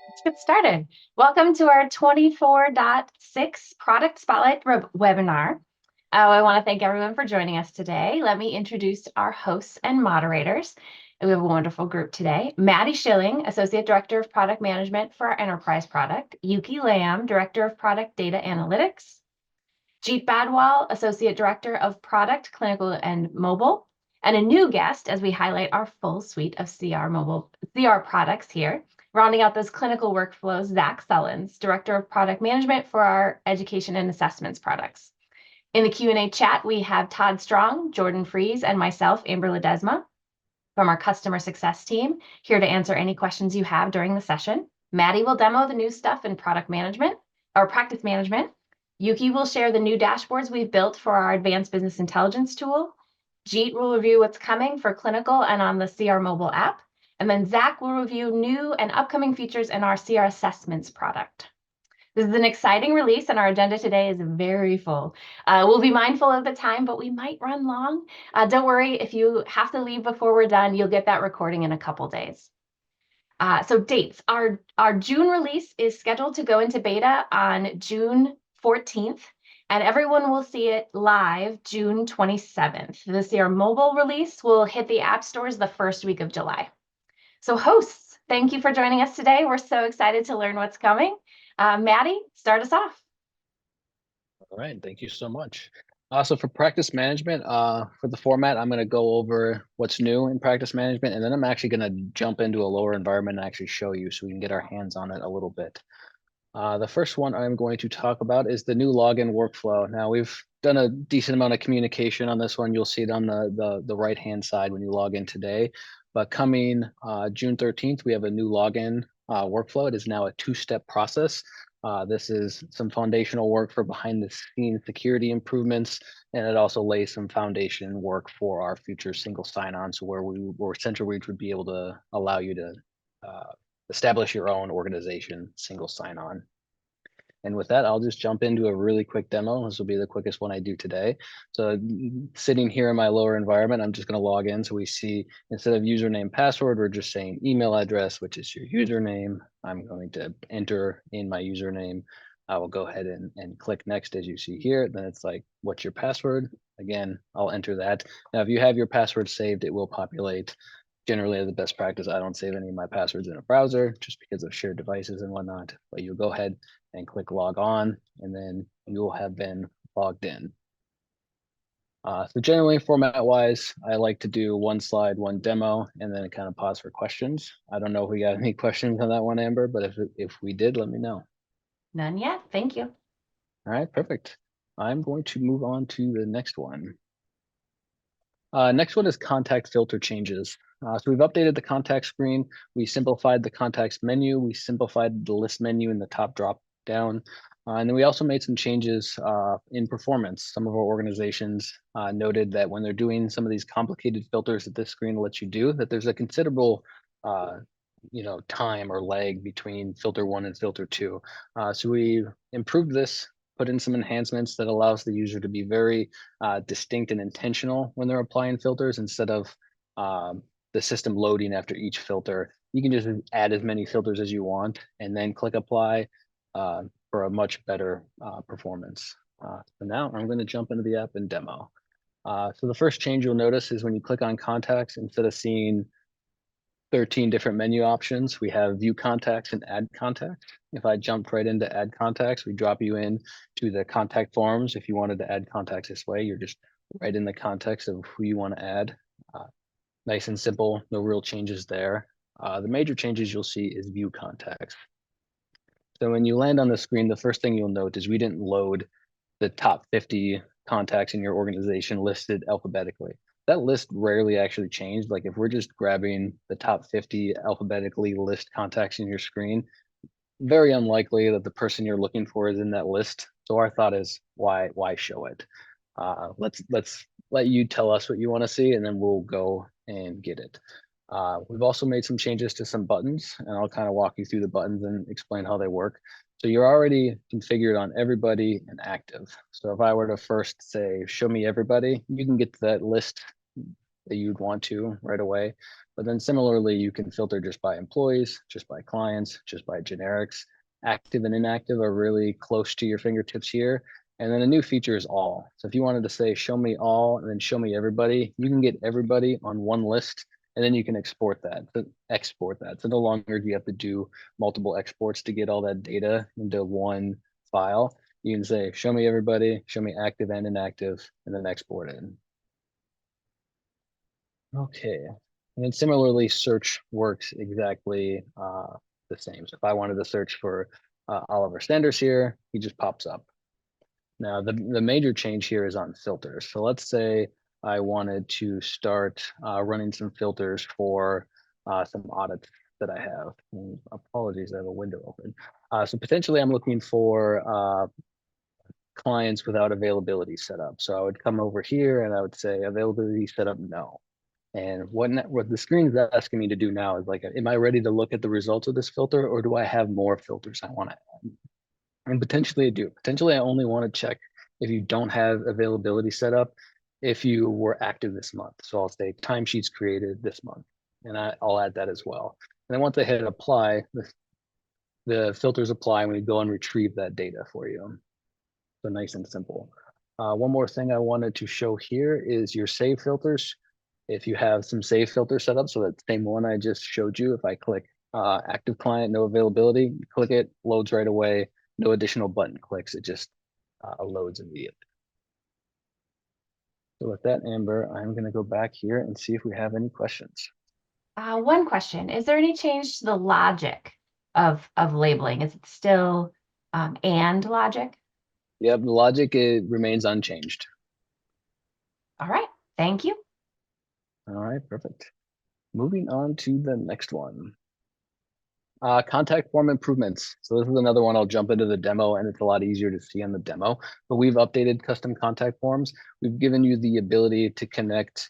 Let's get started. Welcome to our 24.6 Product Spotlight webinar. I want to thank everyone for joining us today. Let me introduce our hosts and moderators. We have a wonderful group today. Maddie Schilling, Associate Director of Product Management for our Enterprise product. Yuki Lam, Director of Product Data Analytics. Jeet Badwal, Associate Director of Product, Clinical and Mobile. And a new guest as we highlight our full suite of CR products here. Rounding out those clinical workflows, Zach Sullins, Director of Product Management for our Education and Assessments products. In the Q&A chat, we have Todd Strong, Jordan Fries, and myself, Amber Ledesma, from our Customer Success team, here to answer any questions you have during the session. Maddie will demo the new stuff in product management or practice management. Yuki will share the new dashboards we've built for our advanced business intelligence tool. Jeet will review what's coming for clinical and on the CR mobile app. And then Zach will review new and upcoming features in our CR assessments product. This is an exciting release, and our agenda today is very full. We'll be mindful of the time, but we might run long. Don't worry, if you have to leave before we're done, you'll get that recording in a couple days. So dates, our June release is scheduled to go into beta on June 14th, and everyone will see it live June 27th. The CR mobile release will hit the app stores the first week of July. So hosts, thank you for joining us today. We're so excited to learn what's coming. Maddie, start us off. All right, thank you so much. So for practice management, for the format, I'm going to go over what's new in practice management, and then I'm actually going to jump into a lower environment and actually show you so we can get our hands on it a little bit. The first one I'm going to talk about is the new login workflow. Now, we've done a decent amount of communication on this one. You'll see it on the right-hand side when you log in today. But coming June 13th, we have a new login workflow. It is now a two-step process. This is some foundational work for behind-the-scenes security improvements, and it also lays some foundation work for our future single sign-on, so where CentralReach would be able to allow you to establish your own organization single sign-on. And with that, I'll just jump into a really quick demo. This will be the quickest one I do today. So sitting here in my lower environment, I'm just going to log in. So we see instead of username password, we're just saying email address, which is your username. I'm going to enter in my username. I will go ahead and click next as you see here. Then it's like, what's your password? Again, I'll enter that. Now, if you have your password saved, it will populate. Generally, as a best practice, I don't save any of my passwords in a browser just because of shared devices and whatnot. But you'll go ahead and click log on, and then you will have been logged in. So generally, format-wise, I like to do one slide, one demo, and then kind of pause for questions. I don't know if we got any questions on that one, Amber, but if we did, let me know. None yet. Thank you. All right, perfect. I'm going to move on to the next one. Next one is contact filter changes. So we've updated the contact screen. We simplified the contacts menu. We simplified the list menu in the top drop down. And then we also made some changes in performance. Some of our organizations noted that when they're doing some of these complicated filters that this screen lets you do, that there's a considerable time or lag between filter 1 and filter 2. So we improved this, put in some enhancements that allows the user to be very distinct and intentional when they're applying filters instead of the system loading after each filter. You can just add as many filters as you want and then click apply for a much better performance. So now I'm going to jump into the app and demo. So the first change you'll notice is when you click on contacts, instead of seeing 13 different menu options, we have view contacts and add contacts. If I jumped right into add contacts, we drop you in to the contact forms. If you wanted to add contacts this way, you're just right in the context of who you want to add. Nice and simple, no real changes there. The major changes you'll see is view contacts. So when you land on the screen, the first thing you'll note is we didn't load the top 50 contacts in your organization listed alphabetically. That list rarely actually changed. Like if we're just grabbing the top 50 alphabetically list contacts in your screen, very unlikely that the person you're looking for is in that list. So our thought is, why show it? Let's let you tell us what you want to see, and then we'll go and get it. We've also made some changes to some buttons, and I'll kind of walk you through the buttons and explain how they work. So you're already configured on everybody and active. So if I were to first say, show me everybody, you can get to that list that you'd want to right away. But then similarly, you can filter just by employees, just by clients, just by generics. Active and inactive are really close to your fingertips here. And then a new feature is all. So if you wanted to say, show me all, and then show me everybody, you can get everybody on one list, and then you can export that. So no longer do you have to do multiple exports to get all that data into one file. You can say, show me everybody, show me active and inactive, and then export it. Okay. And then similarly, search works exactly the same. So if I wanted to search for Oliver Stenders here, he just pops up. Now, the major change here is on filters. So let's say I wanted to start running some filters for some audits that I have. And apologies, I have a window open. So potentially I'm looking for clients without availability set up. So I would come over here and I would say availability set up, no. And what the screen is asking me to do now is like, am I ready to look at the results of this filter, or do I have more filters I want to add? And potentially I do. Potentially I only want to check if you don't have availability set up, if you were active this month. So I'll say timesheets created this month, and I'll add that as well. And then once I hit apply, the filters apply and we go and retrieve that data for you. So nice and simple. One more thing I wanted to show here is your save filters. If you have some save filters set up, so that same one I just showed you, if I click active client, no availability, click it, loads right away, no additional button clicks, it just loads immediately. So with that, Amber, I'm going to go back here and see if we have any questions. One question, is there any change to the logic of labeling? Is it still and logic? Yep, the logic, it remains unchanged. All right, thank you. All right, perfect. Moving on to the next one. Contact form improvements. So this is another one. I'll jump into the demo and it's a lot easier to see on the demo, but we've updated custom contact forms. We've given you the ability to connect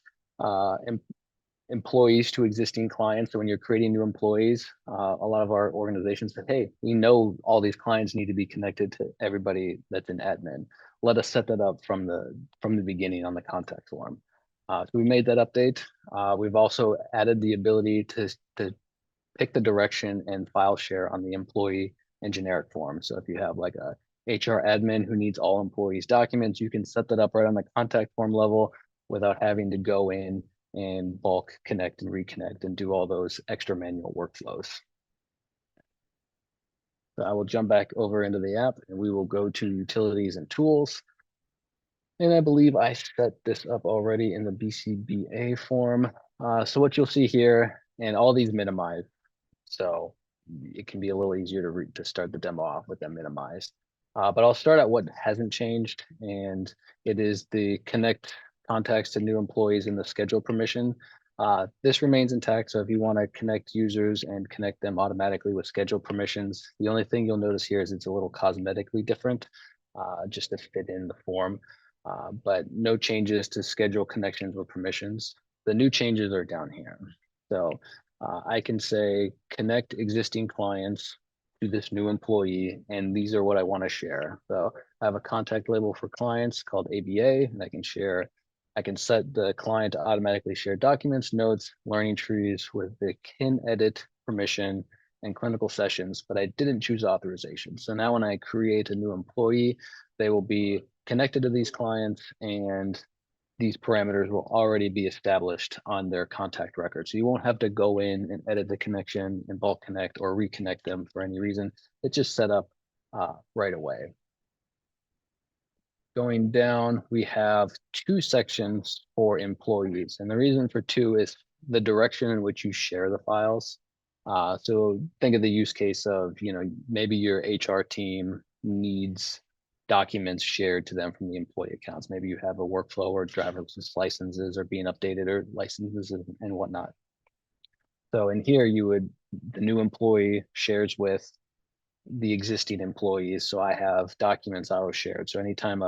employees to existing clients. So when you're creating new employees, a lot of our organizations said, hey, we know all these clients need to be connected to everybody that's in admin. Let us set that up from the beginning on the contact form. So we made that update. We've also added the ability to pick the direction and file share on the employee and generic form. So if you have like a HR admin who needs all employees' documents, you can set that up right on the contact form level without having to go in and bulk connect and reconnect and do all those extra manual workflows. So I will jump back over into the app and we will go to utilities and tools. And I believe I set this up already in the BCBA form. So what you'll see here, and all these minimize. So it can be a little easier to start the demo off with them minimized. But I'll start at what hasn't changed, and it is the connect contacts to new employees in the schedule permission. This remains intact, so if you want to connect users and connect them automatically with schedule permissions, the only thing you'll notice here is it's a little cosmetically different, just to fit in the form. But no changes to schedule connections with permissions. The new changes are down here. So I can say connect existing clients to this new employee, and these are what I want to share. So I have a contact label for clients called ABA, and I can set the client to automatically share documents, notes, learning trees with the kin edit permission and clinical sessions, but I didn't choose authorization. So now when I create a new employee, they will be connected to these clients and these parameters will already be established on their contact record. So you won't have to go in and edit the connection and bulk connect or reconnect them for any reason. It's just set up right away. Going down, we have two sections for employees. And the reason for two is the direction in which you share the files. So think of the use case of, maybe your HR team needs documents shared to them from the employee accounts. Maybe you have a workflow where driver's licenses are being updated or licenses and whatnot. So in here, the new employee shares with the existing employees. So I have documents auto shared. So anytime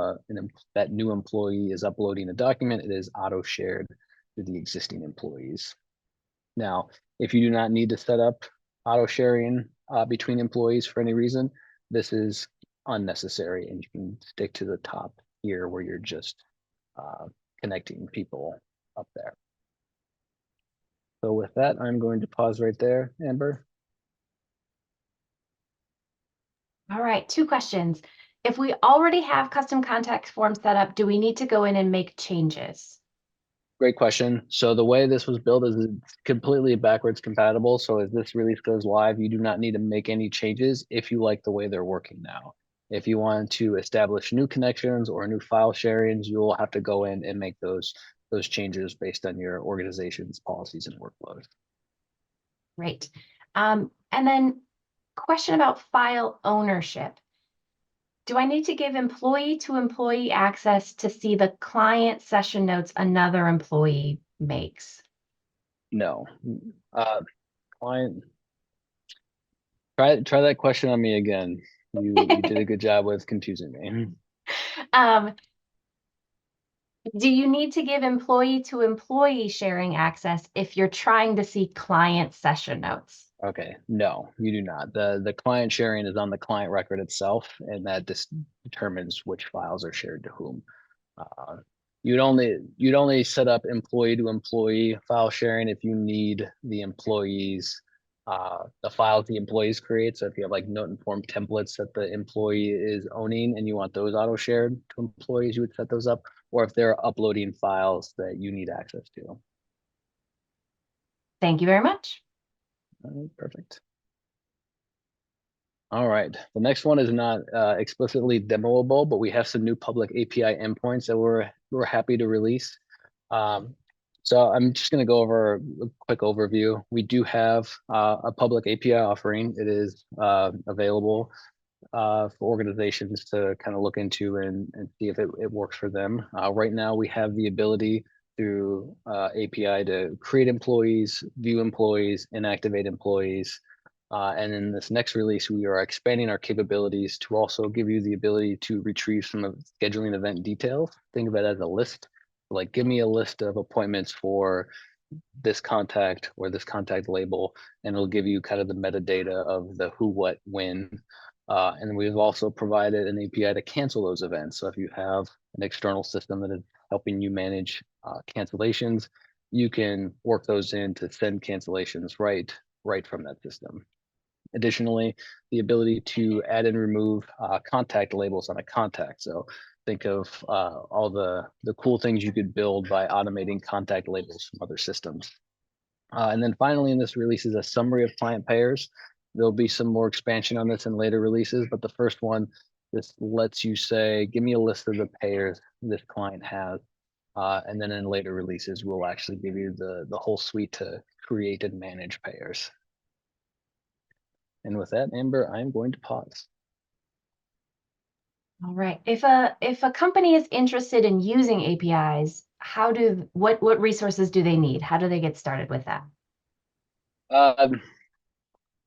that new employee is uploading a document, it is auto shared to the existing employees. Now, if you do not need to set up auto sharing between employees for any reason, this is unnecessary, and you can stick to the top here where you're just connecting people up there. So with that, I'm going to pause right there, Amber. All right, 2 questions. If we already have custom contact forms set up, do we need to go in and make changes? Great question. So the way this was built is it's completely backwards compatible. So as this release goes live, you do not need to make any changes if you like the way they're working now. If you want to establish new connections or new file sharings, you will have to go in and make those changes based on your organization's policies and workflows. Great. And then question about file ownership. Do I need to give employee-to-employee access to see the client session notes another employee makes? No. Client, try that question on me again. You did a good job with confusing me. Um, do you need to give employee-to-employee sharing access if you're trying to see client session notes? Okay, no, you do not. The client sharing is on the client record itself, and that determines which files are shared to whom. Uh, you'd only set up employee to employee file sharing if you need the files the employees create. So if you have like note and form templates that the employee is owning and you want those auto shared to employees, you would set those up, or if they're uploading files that you need access to. Thank you very much. Perfect. All right, the next one is not explicitly demoable, but we have some new public API endpoints that we're happy to release. So I'm just going to go over a quick overview. We do have a public API offering. It is available for organizations to kind of look into and see if it works for them. Right now, we have the ability through API to create employees, view employees, and activate employees. And in this next release, we are expanding our capabilities to also give you the ability to retrieve some of scheduling event details. Think of it as a list. Like, give me a list of appointments for this contact or this contact label, and it'll give you kind of the metadata of the who, what, when. And we've also provided an API to cancel those events. So if you have an external system that is helping you manage cancellations, you can work those in to send cancellations right from that system. Additionally, the ability to add and remove contact labels on a contact. So think of all the cool things you could build by automating contact labels from other systems. And then finally in this release is a summary of client payers. There'll be some more expansion on this in later releases, but the first one, this lets you say, give me a list of the payers this client has. And then in later releases, we'll actually give you the whole suite to create and manage payers. And with that, Amber, I'm going to pause. All right. If a company is interested in using APIs, what resources do they need? How do they get started with that?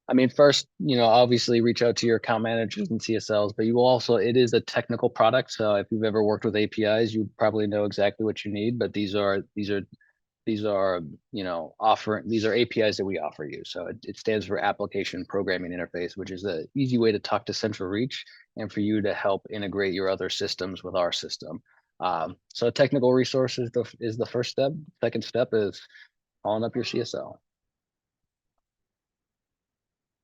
I mean, first, obviously reach out to your account managers and CSLs, but it is a technical product. So if you've ever worked with APIs, you probably know exactly what you need, but these are APIs that we offer you. So it stands for Application Programming Interface, which is the easy way to talk to CentralReach and for you to help integrate your other systems with our system. So technical resources is the first step. Second step is calling up your CSL.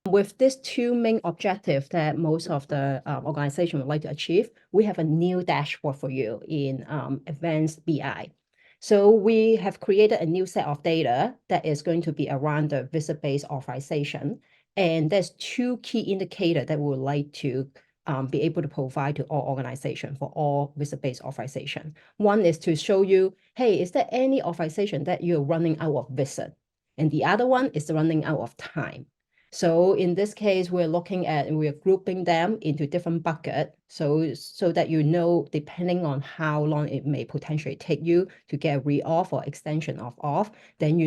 With these 2 main objectives that most of the organization would like to achieve, we have a new dashboard for you in Advanced BI. So we have created a new set of data that is going to be around the visit-based authorization. And there's 2 key indicators that we would like to be able to provide to all organizations for all visit-based authorization. One is to show you, hey, is there any authorization that you're running out of visit? And the other one is running out of time. So in this case, we're grouping them into different buckets so that depending on how long it may potentially take you to get re-auth or extension of auth, then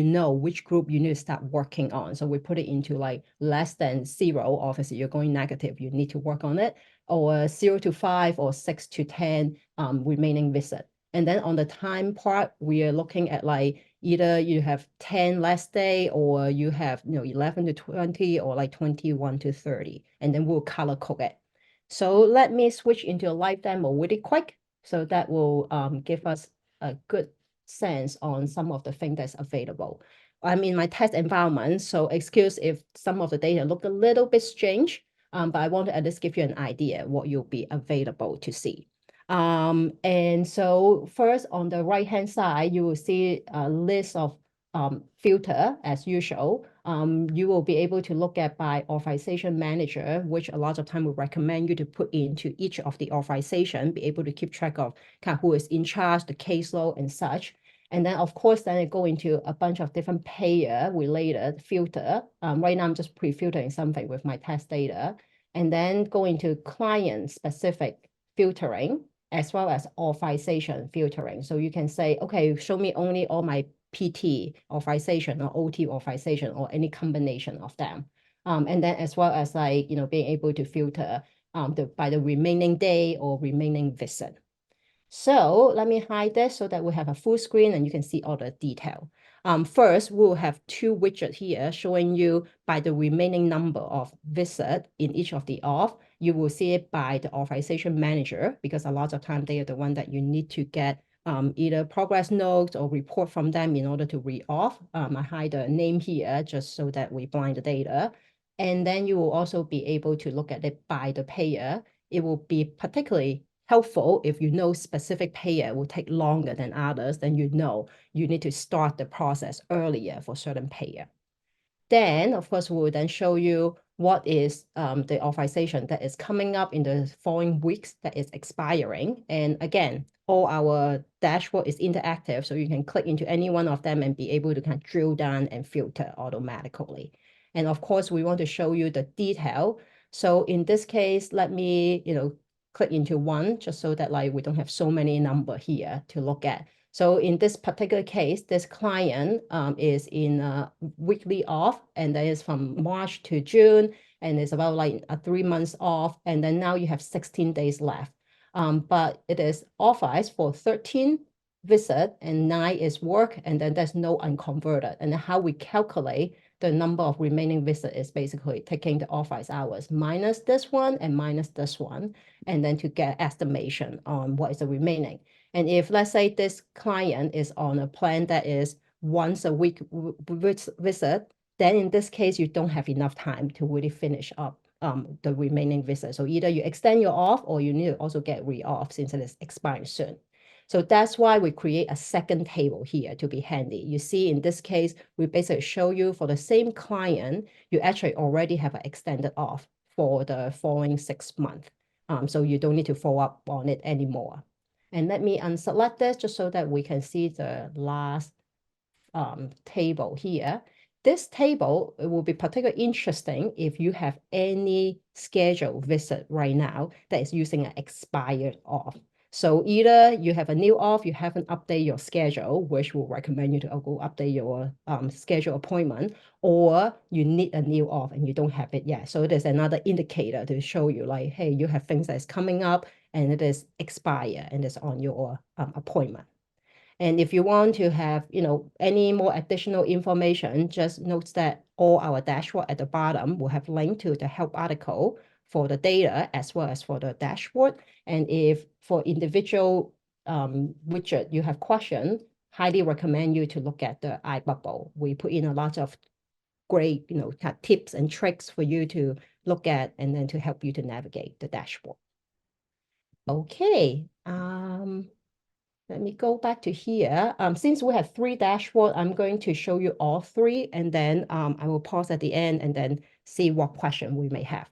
which group you need to start working on. So we put it into like less than 0, obviously you're going negative, you need to work on it, or 0 to 5 or 6 to 10 remaining visit. And then on the time part, we are looking at like either you have 10 last day or you have 11 to 20 or like 21 to 30, and then we'll color code it. So let me switch into a live demo really quick. So that will give us a good sense on some of the things that's available. I'm in my test environment, so excuse if some of the data look a little bit strange, but I want to at least give you an idea what you'll be available to see. And so first on the right-hand side, you will see a list of filter as usual. You will be able to look at by authorization manager, which a lot of time we recommend you to put into each of the authorization, be able to keep track of kind of who is in charge, the caseload and such. And then, of course, then it go into a bunch of different payer-related filter. Right now, I'm just pre-filtering something with my test data. And then go into client-specific filtering, as well as authorization filtering. So you can say, okay, show me only all my PT authorization or OT authorization or any combination of them. And then as well as like, being able to filter by the remaining day or remaining visit. So let me hide this so that we have a full screen and you can see all the detail. First, we'll have two widgets here showing you by the remaining number of visits in each of the auth. You will see it by the authorization manager, because a lot of time they are the one that you need to get either progress notes or report from them in order to re-auth. I hide the name here just so that we blind the data. And then you will also be able to look at it by the payer. It will be particularly helpful if you know specific payer will take longer than others, then you know you need to start the process earlier for certain payer. Then, of course, we will then show you what is the authorization that is coming up in the following weeks that is expiring. And again, all our dashboard is interactive, so you can click into any one of them and be able to kind of drill down and filter automatically. And of course, we want to show you the detail. So in this case, let me, click into one just so that like we don't have so many number here to look at. So in this particular case, this client is in a weekly off, and that is from March to June, and it's about like 3 months off, and then now you have 16 days left. But it is authorized for 13 visit and 9 is work, and then there's no unconverted. And how we calculate the number of remaining visit is basically taking the authorized hours minus this one and minus this one, and then to get estimation on what is the remaining. And if, let's say, this client is on a plan that is once a week visit, then in this case, you don't have enough time to really finish up the remaining visit. So either you extend your off or you need to also get re-off since it is expiring soon. So that's why we create a second table here to be handy. You see, in this case, we basically show you for the same client, you actually already have an extended off for the following 6 months. So you don't need to follow up on it anymore. And let me unselect this just so that we can see the last table here. This table will be particularly interesting if you have any scheduled visit right now that is using an expired off. So either you have a new off, you haven't updated your schedule, which will recommend you to go update your schedule appointment, or you need a new off and you don't have it yet. So there's another indicator to show you like, hey, you have things that is coming up and it is expired and it's on your appointment. And if you want to have, any more additional information, just note that all our dashboard at the bottom will have link to the help article for the data as well as for the dashboard. And if for individual widget you have questions, highly recommend you to look at the iBubble. We put in a lot of great, tips and tricks for you to look at and then to help you to navigate the dashboard. Okay. Let me go back to here. Since we have 3 dashboards, I'm going to show you all 3, and then I will pause at the end and then see what question we may have.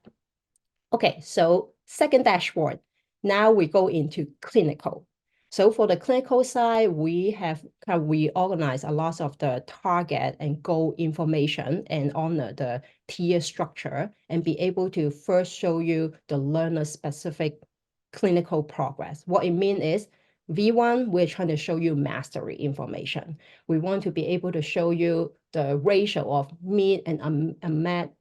Okay, so second dashboard. Now we go into clinical. So for the clinical side, we have reorganized a lot of the target and goal information and honor the tier structure and be able to first show you the learner-specific clinical progress. What it means is V1, we're trying to show you mastery information. We want to be able to show you the ratio of meet and unmet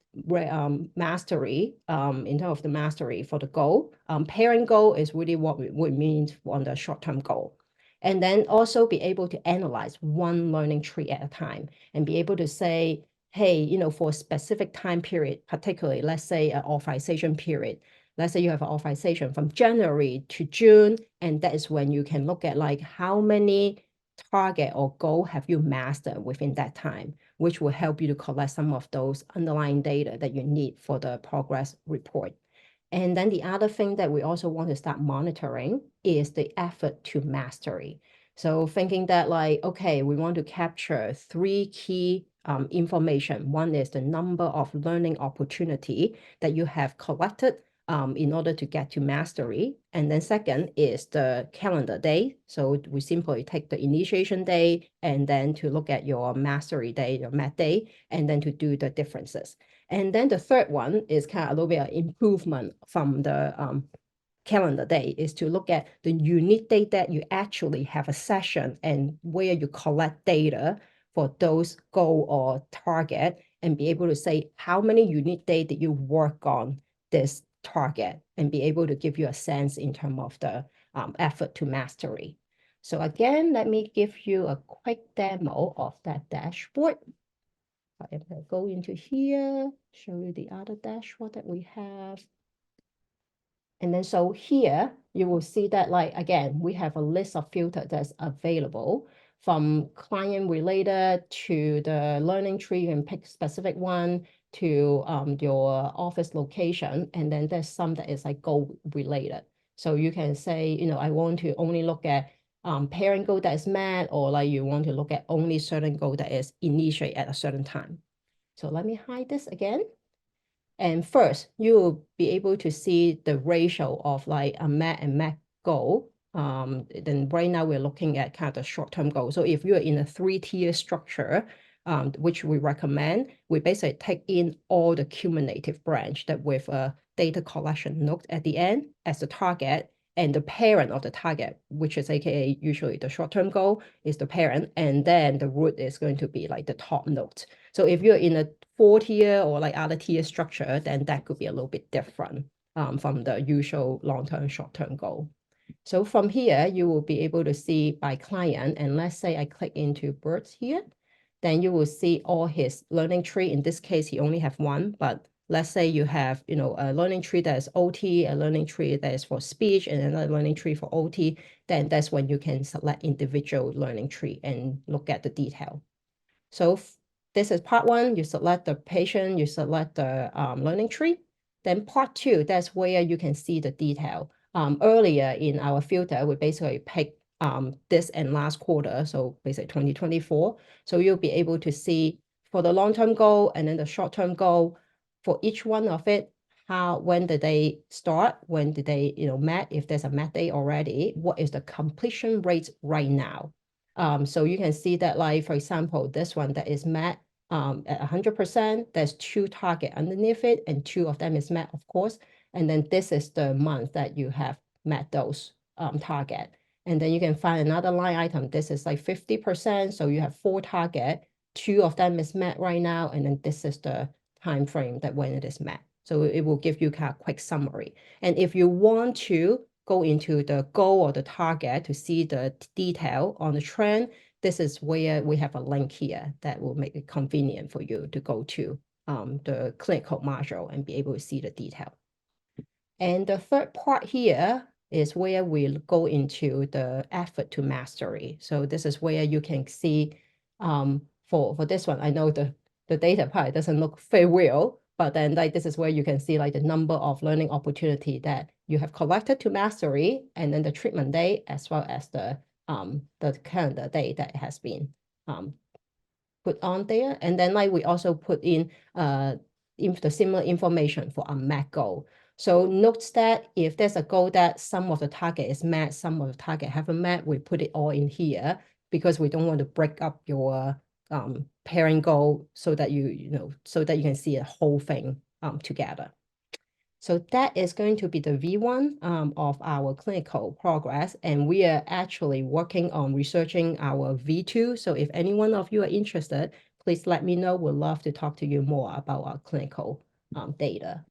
mastery in terms of the mastery for the goal. Parent goal is really what we mean on the short-term goal. And then also be able to analyze one learning tree at a time and be able to say, hey, for a specific time period, particularly, let's say an authorization period. Let's say you have an authorization from January to June, and that is when you can look at like how many target or goal have you mastered within that time. which will help you to collect some of those underlying data that you need for the progress report. And then the other thing that we also want to start monitoring is the effort to mastery. So thinking that like, okay, we want to capture 3 key information. One is the number of learning opportunity that you have collected in order to get to mastery. And then second is the calendar day. So we simply take the initiation day and then to look at your mastery day, your MAT day, and then to do the differences. And then the third one is kind of a little bit of improvement from the calendar day, is to look at the unique date that you actually have a session and where you collect data for those goal or target, and be able to say how many unique days did you work on this target, and be able to give you a sense in terms of the effort to mastery. So again, let me give you a quick demo of that dashboard. I'm going to go into here, show you the other dashboard that we have. And then so here, you will see that like, again, we have a list of filters that's available from client related to the learning tree. You can pick specific one to your office location. And then there's some that is like goal related. So you can say, you know, I want to only look at parent goal that is met, or like you want to look at only certain goal that is initiated at a certain time. So let me hide this again. And first, you will be able to see the ratio of like a MAT and MAC goal. Then right now we're looking at kind of the short-term goal. So if you're in a 3-tier structure, which we recommend, we basically take in all the cumulative branch that with a data collection note at the end as the target, and the parent of the target, which is AKA usually the short-term goal, is the parent, and then the root is going to be like the top note. So if you're in a 4-tier or like other tier structure, then that could be a little bit different from the usual long-term, short-term goal. So from here, you will be able to see by client, and let's say I click into Birds here, then you will see all his learning tree. In this case, he only have one, but let's say you have, you know, a learning tree that is OT, a learning tree that is for speech, and another learning tree for OT, then that's when you can select individual learning tree and look at the detail. So this is part 1, you select the patient, you select the learning tree. Then part 2, that's where you can see the detail. Earlier in our filter, we basically pick this and last quarter, so basically 2024. So you'll be able to see for the long-term goal and then the short-term goal, for each one of it, when did they start, when did they, you know, met, if there's a met day already, what is the completion rate right now. So you can see that, like, for example, this one that is met at 100%, there's 2 target underneath it, and 2 of them is met, of course. And then this is the month that you have met those target. And then you can find another line item. This is like 50%. So you have 4 target, 2 of them is met right now. And then this is the time frame that when it is met. So it will give you kind of quick summary. And if you want to go into the goal or the target to see the detail on the trend, this is where we have a link here that will make it convenient for you to go to the clinical module and be able to see the detail. And the third part here is where we go into the effort to mastery. So this is where you can see for this one, I know the data part doesn't look very well, but then like this is where you can see like the number of learning opportunity that you have collected to mastery, and then the treatment day, as well as the calendar day that has been put on there. And then like we also put in the similar information for a MAC goal. So note that if there's a goal that some of the target is met, some of the target haven't met, we put it all in here because we don't want to break up your parent goal so that so that you can see the whole thing together. So that is going to be the V1 of our clinical progress, and we are actually working on researching our V2. So if any one of you are interested, please let me know. We'd love to talk to you more about our clinical data.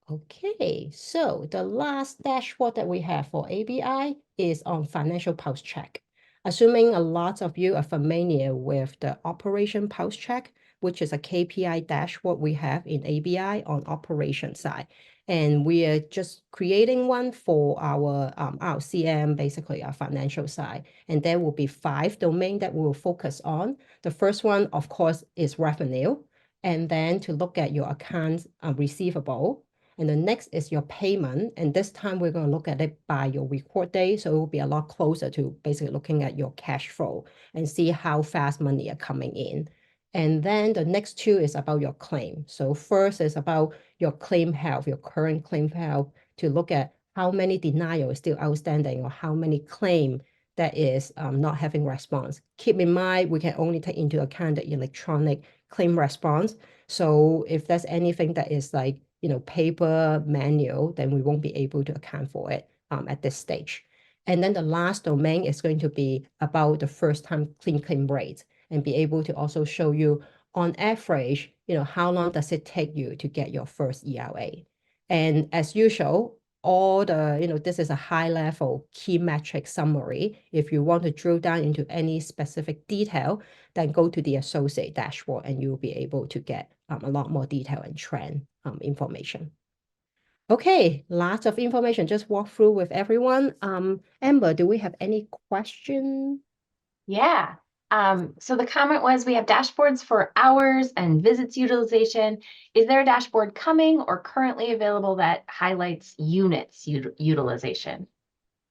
Okay, so the last dashboard that we have for ABI is on financial pulse check. Assuming a lot of you are familiar with the operation pulse check, which is a KPI dashboard we have in ABI on operation side. And we are just creating one for our CM, basically our financial side. And there will be 5 domains that we will focus on. The first one, of course, is revenue. And then to look at your accounts receivable. And the next is your payment. And this time we're going to look at it by your record day. So it will be a lot closer to basically looking at your cash flow and see how fast money are coming in. And then the next 2 is about your claim. So first is about your claim health, your current claim health, to look at how many denial is still outstanding or how many claim that is not having response. Keep in mind, we can only take into account the electronic claim response. So if there's anything that is like, paper manual, then we won't be able to account for it at this stage. And then the last domain is going to be about the first time clean claim rate and be able to also show you on average, how long does it take you to get your first ERA? And as usual, all the, this is a high level key metric summary. If you want to drill down into any specific detail, then go to the associate dashboard and you'll be able to get a lot more detail and trend information. Okay, lots of information, just walk through with everyone. Amber, do we have any question? Yeah. So the comment was we have dashboards for hours and visits utilization. Is there a dashboard coming or currently available that highlights units utilization?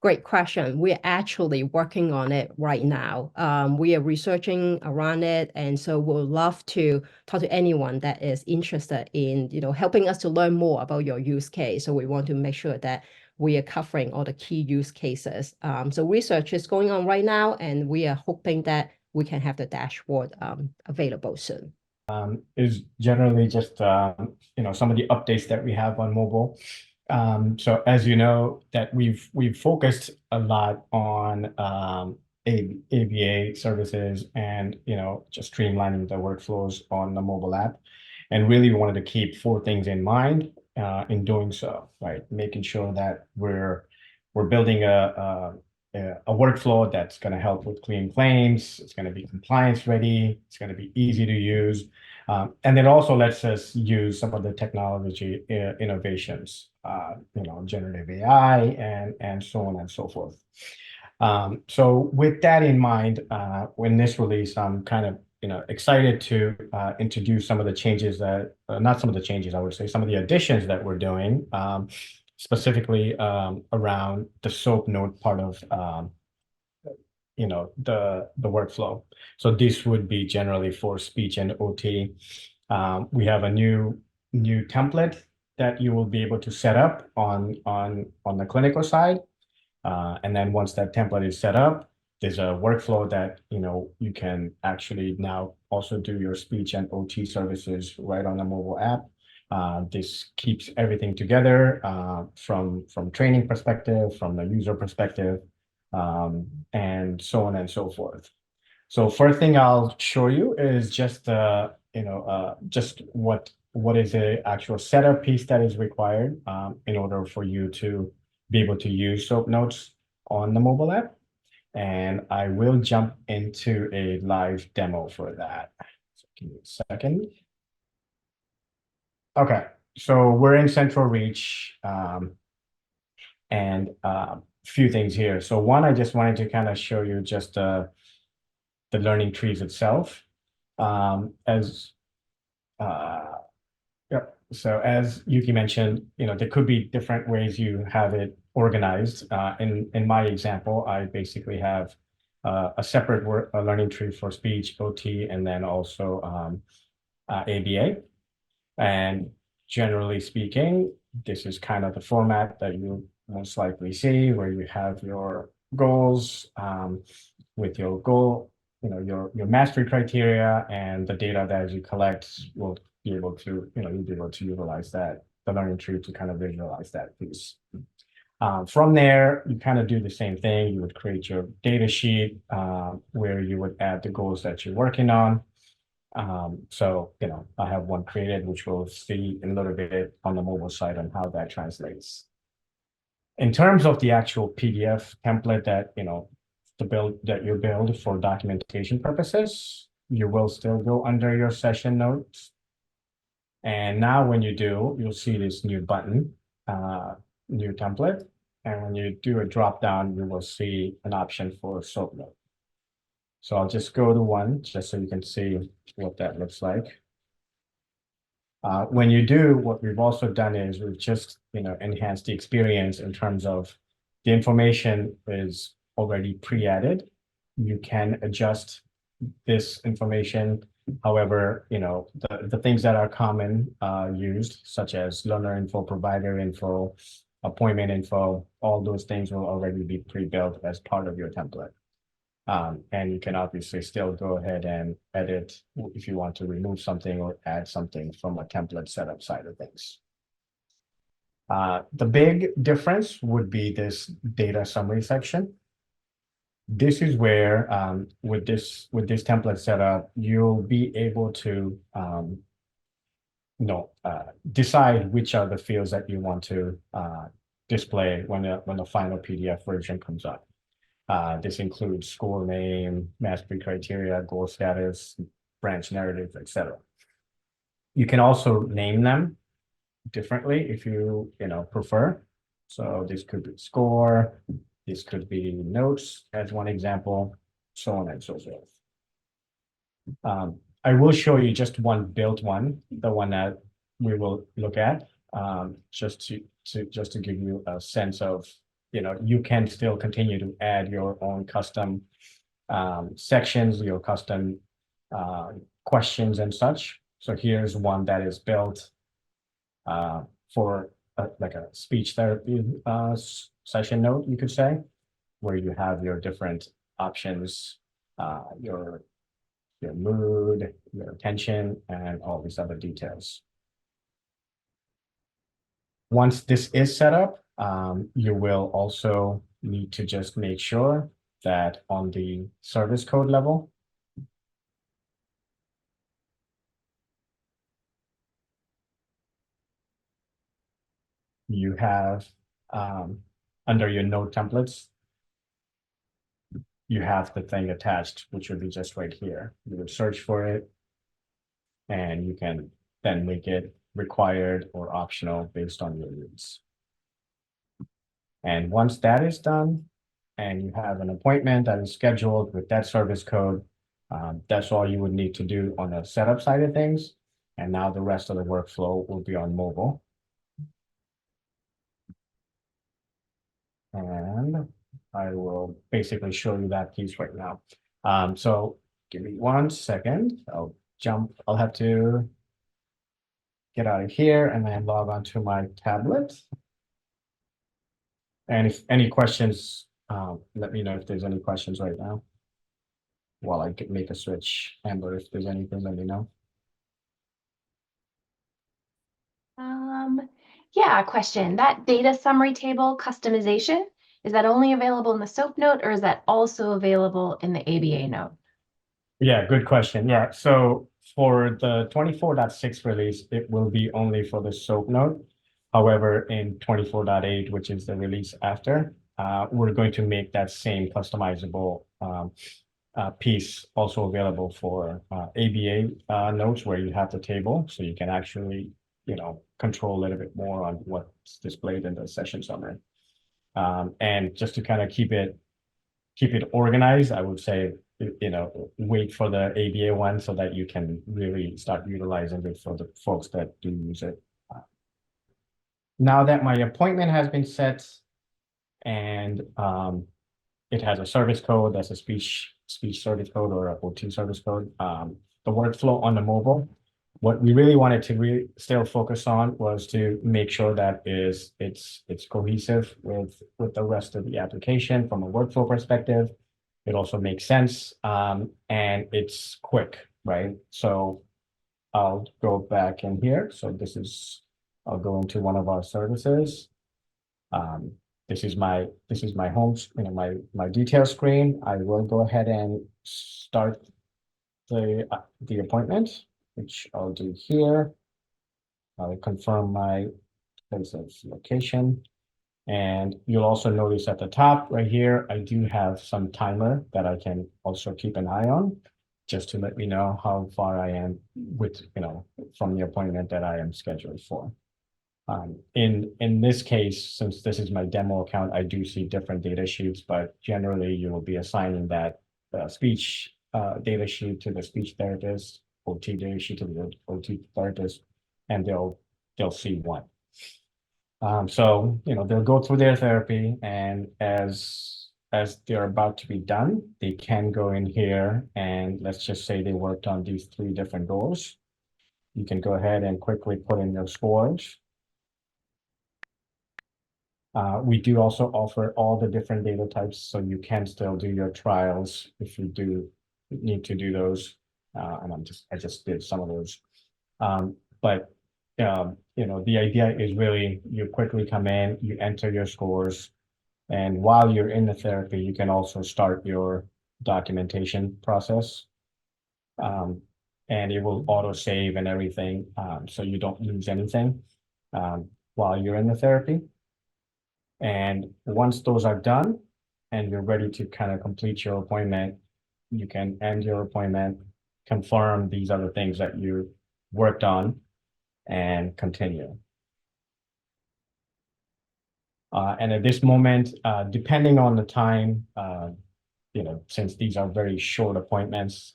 Great question. We're actually working on it right now. We are researching around it, and so we'll love to talk to anyone that is interested in, helping us to learn more about your use case. So we want to make sure that we are covering all the key use cases. So research is going on right now, and we are hoping that we can have the dashboard available soon. Is generally just some of the updates that we have on mobile. So as you know, that we've focused a lot on ABA services and just streamlining the workflows on the mobile app, and really wanted to keep 4 things in mind in doing so, right? Making sure that we're building a workflow that's going to help with clean claims. It's going to be compliance ready. It's going to be easy to use. And it also lets us use some of the technology innovations, generative AI and so on and so forth. So with that in mind, in this release, I'm kind of excited to introduce some of the changes that, not some of the changes, I would say, some of the additions that we're doing, specifically around the SOAP node part of the workflow. So this would be generally for speech and OT. We have a new template that you will be able to set up on the clinical side. And then once that template is set up, there's a workflow that you can actually now also do your speech and OT services right on the mobile app. This keeps everything together from training perspective, from the user perspective, and so on and so forth. So first thing I'll show you is just just what is the actual setup piece that is required in order for you to be able to use SOAP notes on the mobile app. And I will jump into a live demo for that. So give me a second. Okay, so we're in CentralReach, and a few things here. So one, I just wanted to kind of show you just the learning trees itself. So as Yuki mentioned, there could be different ways you have it organized. In my example, I basically have a separate learning tree for speech, OT, and then also ABA. And generally speaking, this is kind of the format that you most likely see, where you have your goals with your goal, your mastery criteria, and the data that you collect will be able to, you'll be able to utilize that, the learning tree, to kind of visualize that piece. From there, you kind of do the same thing. You would create your data sheet where you would add the goals that you're working on. So, I have one created, which we'll see in a little bit on the mobile side on how that translates. In terms of the actual PDF template that, you build for documentation purposes, you will still go under your session notes. And now when you do, you'll see this new button, new template. And when you do a drop down, you will see an option for SOAP note. So I'll just go to one just so you can see what that looks like. When you do, what we've also done is we've just, enhanced the experience in terms of the information is already pre-added. You can adjust this information. However, the things that are common used, such as learner info, provider info, appointment info, all those things will already be pre-built as part of your template. And you can obviously still go ahead and edit if you want to remove something or add something from a template setup side of things. The big difference would be this data summary section. This is where with this template setup, you'll be able to decide which are the fields that you want to display when the final PDF version comes up. This includes school name, mastery criteria, goal status, branch narrative, etc. You can also name them differently if you prefer. So this could be score, this could be notes as one example, so on and so forth. I will show you just one built one, the one that we will look at, just to give you a sense of, you can still continue to add your own custom sections, your custom questions and such. So here's one that is built for like a speech therapy session note, you could say, where you have your different options, your mood, your attention, and all these other details. Once this is set up, you will also need to just make sure that on the service code level, you have under your node templates, you have the thing attached, which would be just right here. You would search for it, and you can then make it required or optional based on your needs. And once that is done, and you have an appointment that is scheduled with that service code, that's all you would need to do on the setup side of things. And now the rest of the workflow will be on mobile. And I will basically show you that piece right now. So give me 1 second. I'll have to get out of here and then log on to my tablet. And if any questions, let me know if there's any questions right now while I make a switch. Amber, if there's anything, let me know. Yeah, question. That data summary table customization, is that only available in the SOAP note, or is that also available in the ABA note? Yeah, good question. Yeah, so for the 24.6 release, it will be only for the SOAP note. However, in 24.8, which is the release after, we're going to make that same customizable piece also available for ABA notes where you have the table, so you can actually, control a little bit more on what's displayed in the session summary. And just to kind of keep it organized, I would say, wait for the ABA one so that you can really start utilizing it for the folks that do use it. Now that my appointment has been set and it has a service code, that's a speech service code or a OT service code, the workflow on the mobile, what we really wanted to still focus on was to make sure that it's cohesive with the rest of the application from a workflow perspective. It also makes sense, and it's quick, right? So I'll go back in here. So I'll go into one of our services. This is my home, my detail screen. I will go ahead and start the appointment, which I'll do here. I'll confirm my place of location. And you'll also notice at the top right here, I do have some timer that I can also keep an eye on. just to let me know how far I am with, from the appointment that I am scheduled for. In this case, since this is my demo account, I do see different data sheets, but generally you will be assigning that speech data sheet to the speech therapist, OT data sheet to the OT therapist, and they'll see one. So they'll go through their therapy, and as they're about to be done, they can go in here and let's just say they worked on these 3 different goals. You can go ahead and quickly put in your scores. We do also offer all the different data types, so you can still do your trials if you do need to do those. And I just did some of those. But the idea is really you quickly come in, you enter your scores, and while you're in the therapy, you can also start your documentation process. And it will auto save and everything, so you don't lose anything while you're in the therapy. And once those are done and you're ready to kind of complete your appointment, you can end your appointment, confirm these other things that you worked on, and continue. And at this moment, depending on the time, since these are very short appointments,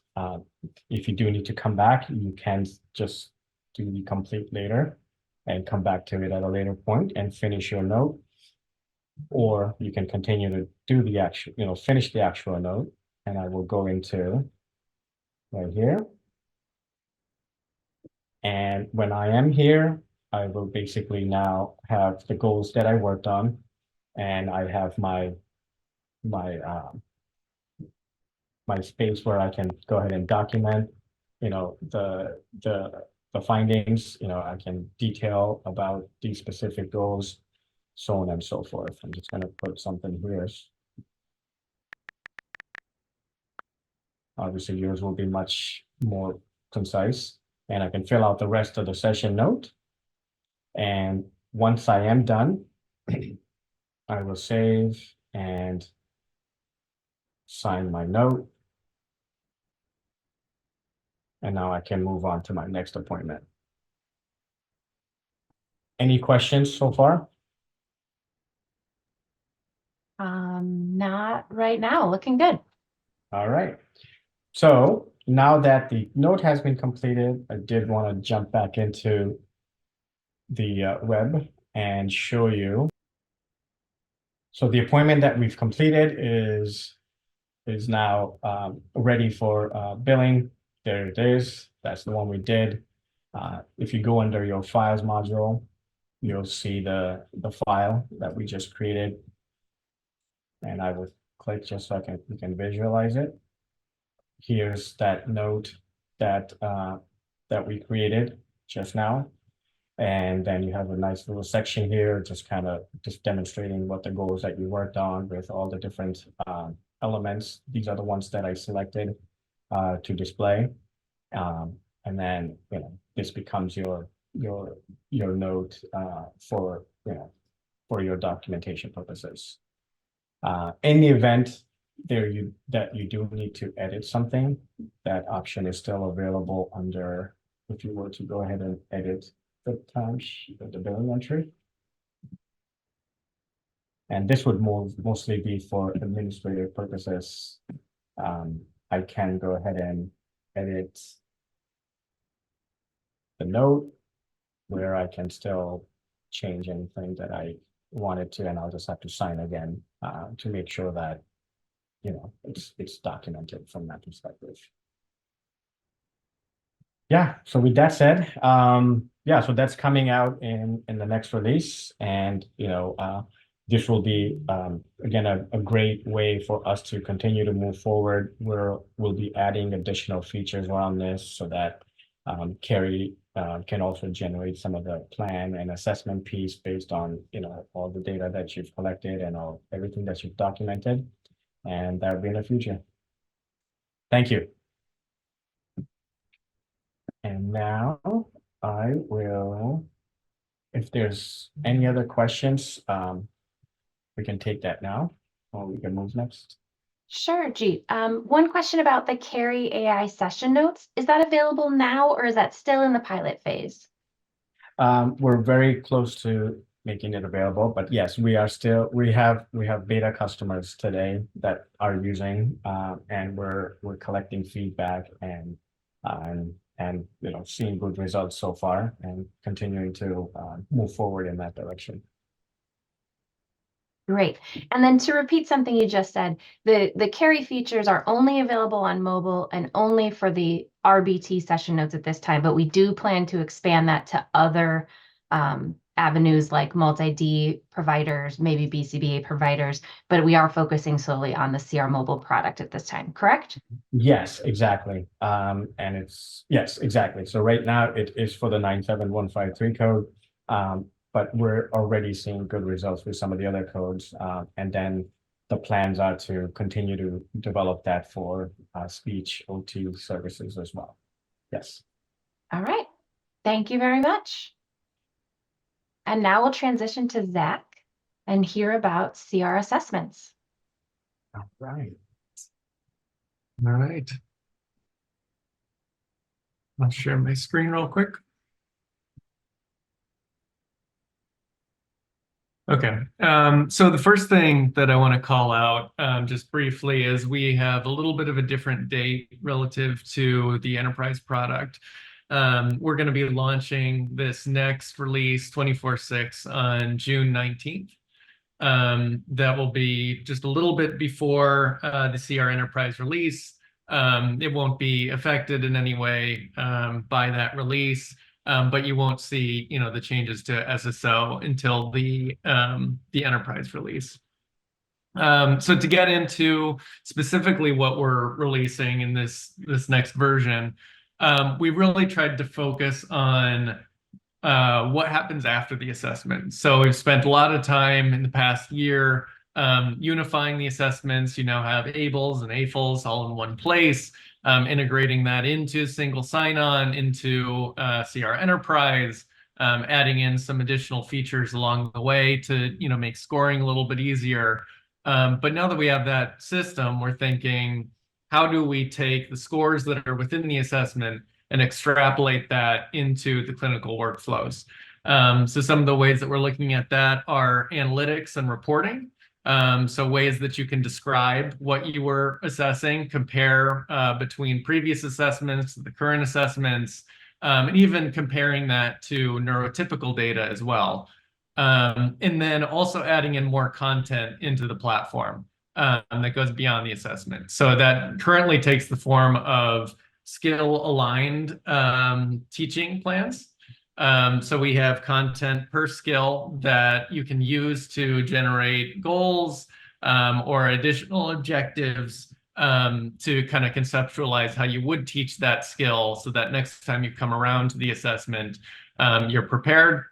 if you do need to come back, you can just do the complete later and come back to it at a later point and finish your note. Or you can continue to do the actual, finish the actual note, and I will go into right here. And when I am here, I will basically now have the goals that I worked on, and I have my space where I can go ahead and document, the findings. I can detail about these specific goals, so on and so forth. I'm just going to put something here. Obviously, yours will be much more concise, and I can fill out the rest of the session note. And once I am done, I will save and sign my note. And now I can move on to my next appointment. Any questions so far? Not right now. Looking good. All right. So now that the note has been completed, I did want to jump back into the web and show you. So the appointment that we've completed is now ready for billing. There it is. That's the one we did. If you go under your files module, you'll see the file that we just created. And I will click just so you can visualize it. Here's that note that we created just now. And then you have a nice little section here, just demonstrating what the goals that you worked on with all the different elements. These are the ones that I selected to display. And then, this becomes your note for your documentation purposes. In the event that you do need to edit something, that option is still available under, if you were to go ahead and edit the timesheet of the billing entry. And this would mostly be for administrative purposes. I can go ahead and edit the note where I can still change anything that I wanted to, and I'll just have to sign again to make sure that it's documented from that perspective. Yeah, so with that said, so that's coming out in the next release, and this will be again a great way for us to continue to move forward. We'll be adding additional features around this so that Carrie can also generate some of the plan and assessment piece based on all the data that you've collected and everything that you've documented, and that will be in the future. Thank you. And now I will, if there's any other questions, we can take that now, or we can move next. Sure, Jeet. One question about the Carry AI session notes. Is that available now or is that still in the pilot phase? We're very close to making it available, but yes, we have beta customers today that are using, and we're collecting feedback and seeing good results so far and continuing to move forward in that direction. Great. And then to repeat something you just said, the carry features are only available on mobile and only for the RBT session notes at this time, but we do plan to expand that to other avenues like multi-D providers, maybe BCBA providers, but we are focusing solely on the CR mobile product at this time, correct? Yes, exactly. Yes, exactly. So right now it is for the 97153 code. But we're already seeing good results with some of the other codes. And then the plans are to continue to develop that for speech OT services as well. Yes. All right. Thank you very much. And now we'll transition to Zach and hear about CR assessments. All right. All right. I'll share my screen real quick. Okay, so the first thing that I want to call out just briefly is we have a little bit of a different date relative to the enterprise product. We're going to be launching this next release 24/6 on June 19th. That will be just a little bit before the CR enterprise release. It won't be affected in any way by that release. But you won't see, the changes to SSO until the enterprise release. So to get into specifically what we're releasing in this next version, we really tried to focus on what happens after the assessment. So we've spent a lot of time in the past year unifying the assessments. You now have ABLLS and AFLS all in one place. Integrating that into single sign-on, into CR Enterprise, adding in some additional features along the way to make scoring a little bit easier. But now that we have that system, we're thinking, how do we take the scores that are within the assessment and extrapolate that into the clinical workflows? So some of the ways that we're looking at that are analytics and reporting. So ways that you can describe what you were assessing, compare between previous assessments, the current assessments, and even comparing that to neurotypical data as well. And then also adding in more content into the platform that goes beyond the assessment. So that currently takes the form of skill-aligned teaching plans. So we have content per skill that you can use to generate goals or additional objectives to kind of conceptualize how you would teach that skill so that next time you come around to the assessment, you're prepared.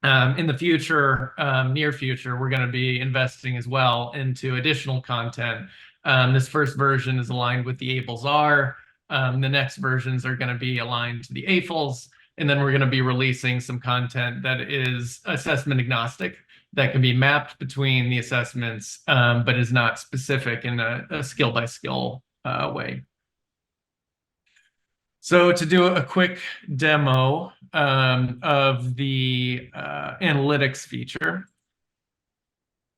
In the future, near future, we're going to be investing as well into additional content. This first version is aligned with the AFLS. The next versions are going to be aligned to the AFLS. And then we're going to be releasing some content that is assessment agnostic, that can be mapped between the assessments, but is not specific in a skill-by-skill way. So to do a quick demo of the analytics feature.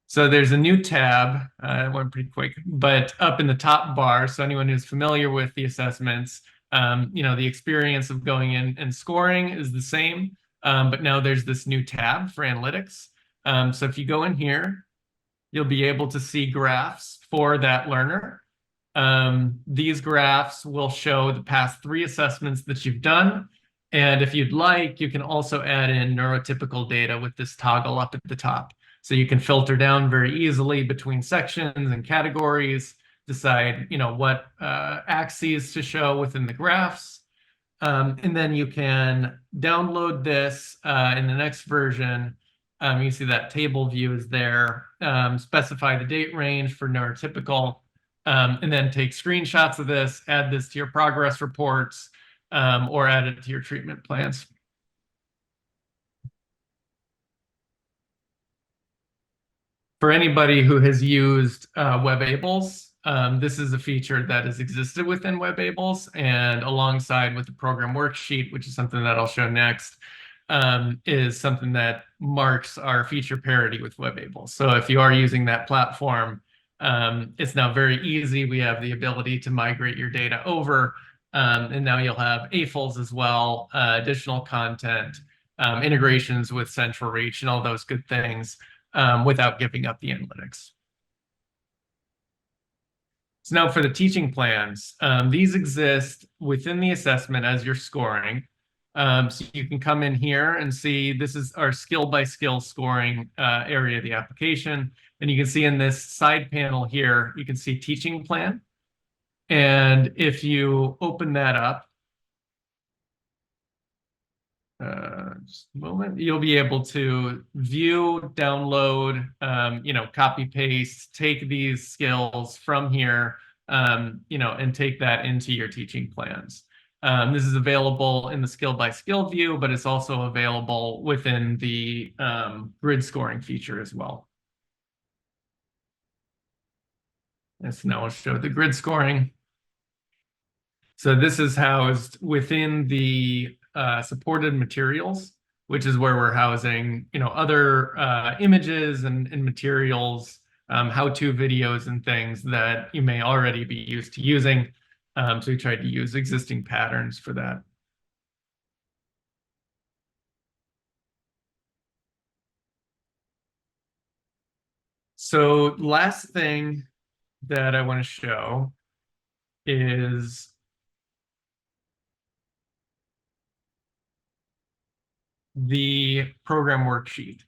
So there's a new tab, it went pretty quick, but up in the top bar, so anyone who's familiar with the assessments, the experience of going in and scoring is the same, but now there's this new tab for analytics. So if you go in here, you'll be able to see graphs for that learner. These graphs will show the past 3 assessments that you've done. And if you'd like, you can also add in neurotypical data with this toggle up at the top. So you can filter down very easily between sections and categories, decide, what axes to show within the graphs. And then you can download this in the next version. You see that table view is there. Specify the date range for neurotypical. And then take screenshots of this, add this to your progress reports, or add it to your treatment plans. For anybody who has used WebABLLS, this is a feature that has existed within WebABLLS, and alongside with the program worksheet, which is something that I'll show next, is something that marks our feature parity with WebABLLS. So if you are using that platform, it's now very easy. We have the ability to migrate your data over, and now you'll have AFLS as well, additional content, integrations with CentralReach, and all those good things without giving up the analytics. So now for the teaching plans, these exist within the assessment as you're scoring. So you can come in here and see this is our skill by skill scoring area of the application. And you can see in this side panel here, you can see teaching plan. And if you open that up, just a moment, you'll be able to view, download, copy paste, take these skills from here, and take that into your teaching plans. This is available in the skill by skill view, but it's also available within the grid scoring feature as well. And so now I'll show the grid scoring. So this is housed within the supported materials, which is where we're housing, other images and materials, how-to videos and things that you may already be used to using. So we tried to use existing patterns for that. So last thing that I want to show is the program worksheet.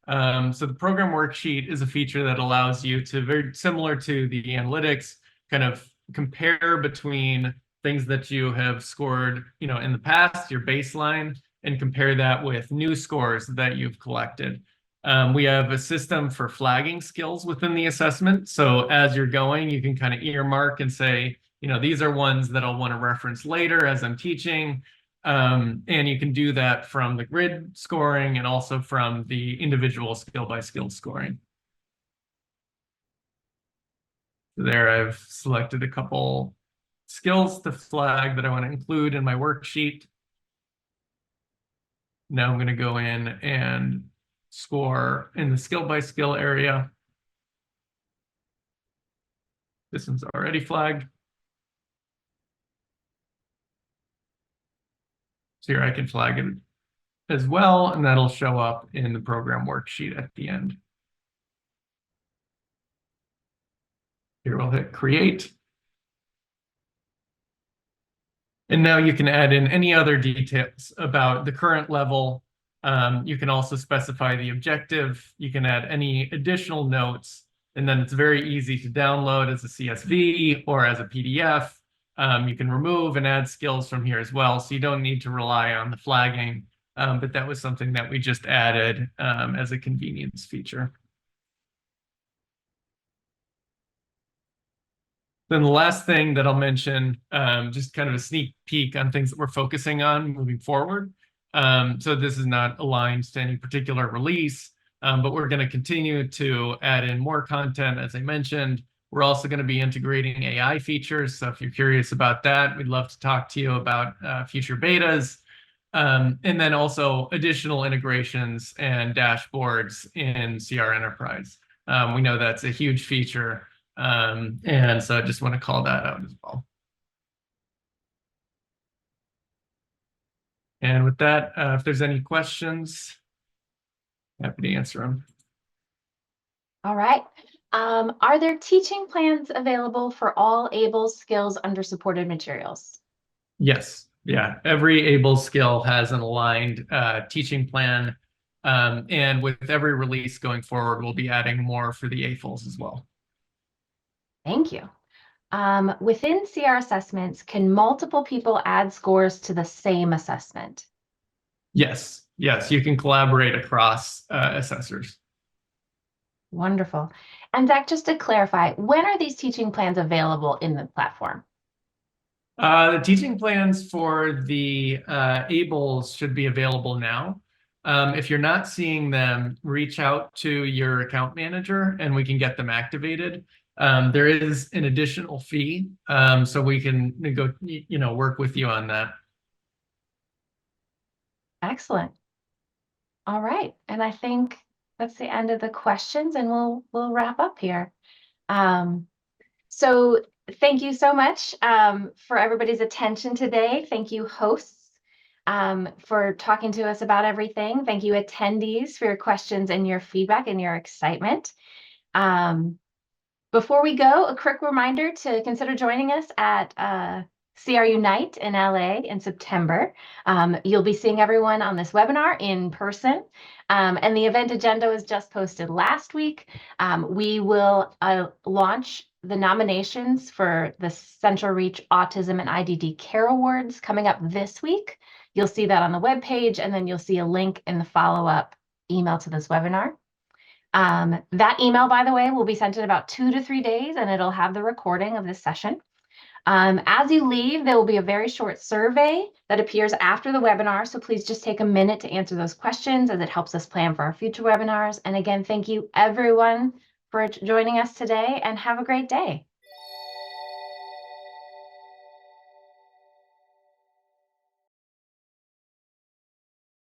So the program worksheet is a feature that allows you to, very similar to the analytics, kind of compare between things that you have scored, in the past, your baseline, and compare that with new scores that you've collected. We have a system for flagging skills within the assessment. So as you're going, you can kind of earmark and say, these are ones that I'll want to reference later as I'm teaching. And you can do that from the grid scoring and also from the individual skill by skill scoring. So there I've selected a couple skills to flag that I want to include in my worksheet. Now I'm going to go in and score in the skill by skill area. This one's already flagged. So here I can flag it as well, and that'll show up in the program worksheet at the end. Here we'll hit create. And now you can add in any other details about the current level. You can also specify the objective. You can add any additional notes, and then it's very easy to download as a CSV or as a PDF. You can remove and add skills from here as well, so you don't need to rely on the flagging. But that was something that we just added as a convenience feature. Then the last thing that I'll mention, just kind of a sneak peek on things that we're focusing on moving forward. So this is not aligned to any particular release, but we're going to continue to add in more content, as I mentioned. We're also going to be integrating AI features. So if you're curious about that, we'd love to talk to you about future betas. And then also additional integrations and dashboards in CR Enterprise. We know that's a huge feature. And so I just want to call that out as well. And with that, if there's any questions, happy to answer them. All right. Are there teaching plans available for all ABLLS skills under supported materials? Yes. Yeah. Every ABLLS skill has an aligned teaching plan. And with every release going forward, we'll be adding more for the AFLS as well. Thank you. Within CR assessments, can multiple people add scores to the same assessment? Yes. Yes. You can collaborate across assessors. Wonderful. And Zach, just to clarify, when are these teaching plans available in the platform? The teaching plans for the ABLLS should be available now. If you're not seeing them, reach out to your account manager and we can get them activated. There is an additional fee, so we can work with you on that. Excellent. All right, and I think that's the end of the questions, and we'll wrap up here. So thank you so much for everybody's attention today. Thank you, hosts, for talking to us about everything. Thank you, attendees, for your questions and your feedback and your excitement. Before we go, a quick reminder to consider joining us at CR Unite in LA in September. You'll be seeing everyone on this webinar in person, and the event agenda was just posted last week. We will launch the nominations for the CentralReach Autism and IDD Care Awards coming up this week. You'll see that on the webpage, and then you'll see a link in the follow-up email to this webinar. That email, by the way, will be sent in about 2 to 3 days, and it'll have the recording of this session. As you leave, there will be a very short survey that appears after the webinar, so please just take a minute to answer those questions as it helps us plan for our future webinars. And again, thank you everyone for joining us today, and have a great day.